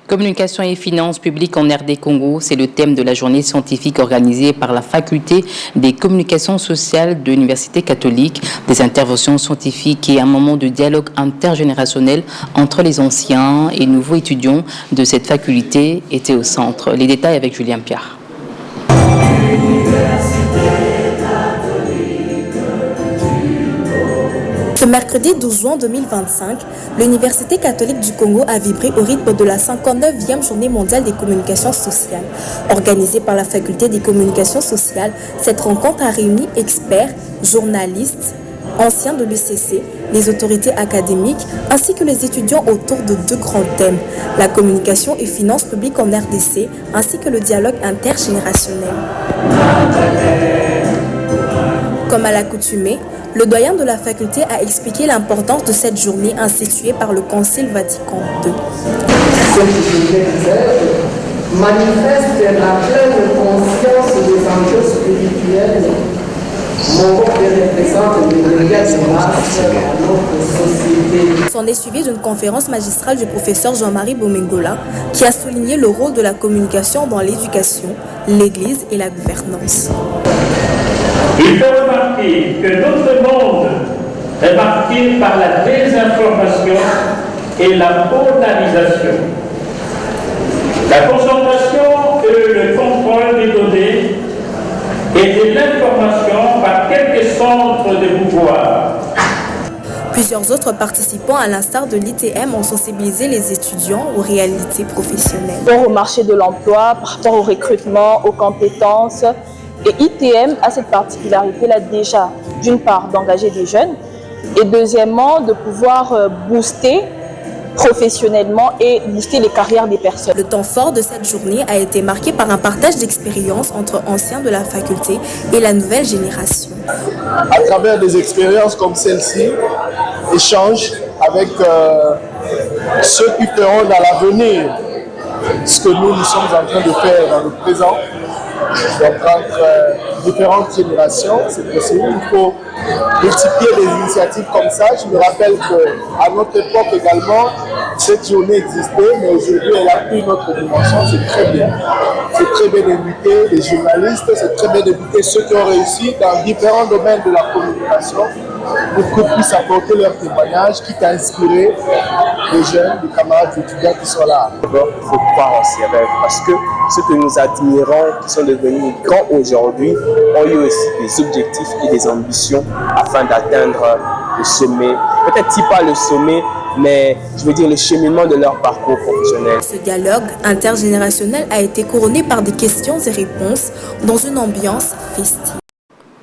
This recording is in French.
Communication et finances publiques en RD Congo, c'est le thème de la journée scientifique organisée par la faculté des communications sociales de l'Université catholique. Des interventions scientifiques et un moment de dialogue intergénérationnel entre les anciens et nouveaux étudiants de cette faculté étaient au centre. Les détails avec Julien Pierre. Ce mercredi 12 juin 2025, l'Université catholique du Congo a vibré au rythme de la 59e journée mondiale des communications sociales. Organisée par la faculté des communications sociales, cette rencontre a réuni experts, journalistes, anciens de l'UCC, les autorités académiques ainsi que les étudiants autour de deux grands thèmes, la communication et finances publiques en RDC ainsi que le dialogue intergénérationnel. Comme à l'accoutumée, le doyen de la faculté a expliqué l'importance de cette journée instituée par le Concile Vatican II. Cette journée manifeste la pleine conscience des enjeux spirituels, moraux qui représentent les regards de masse à notre société. S'en est suivi d'une conférence magistrale du professeur Jean-Marie Bomengola qui a souligné le rôle de la communication dans l'éducation, l'Église et la gouvernance. Il faut remarquer que notre monde est marqué par la désinformation et la polarisation. La concentration et le contrôle des données et de l'information par quelques centres de pouvoir. Plusieurs autres participants, à l'instar de l'ITM, ont sensibilisé les étudiants aux réalités professionnelles. Par rapport au marché de l'emploi, par rapport au recrutement, aux compétences. Et ITM a cette particularité-là déjà, d'une part, d'engager des jeunes et deuxièmement, de pouvoir booster professionnellement et booster les carrières des personnes. Le temps fort de cette journée a été marqué par un partage d'expériences entre anciens de la faculté et la nouvelle génération. À travers des expériences comme celle-ci, échange avec ceux qui feront dans l'avenir ce que nous sommes en train de faire dans le présent. Donc entre différentes générations, c'est possible. Il faut multiplier des initiatives comme ça. Je me rappelle qu'à notre époque également, cette journée existait, mais aujourd'hui elle a pris notre dimension. C'est très bien. C'est très bien d'inviter les journalistes, c'est très bien d'inviter ceux qui ont réussi dans différents domaines de la communication pour qu'ils puissent apporter leur témoignage, quitte à inspirer les jeunes, les camarades étudiants qui sont là. D'abord, il faut croire en ces rêves parce que ceux que nous admirons, qui sont devenus grands aujourd'hui, ont eu aussi des objectifs et des ambitions afin d'atteindre le sommet. Peut-être pas le sommet, mais je veux dire le cheminement de leur parcours professionnel. Ce dialogue intergénérationnel a été couronné par des questions et réponses dans une ambiance festive.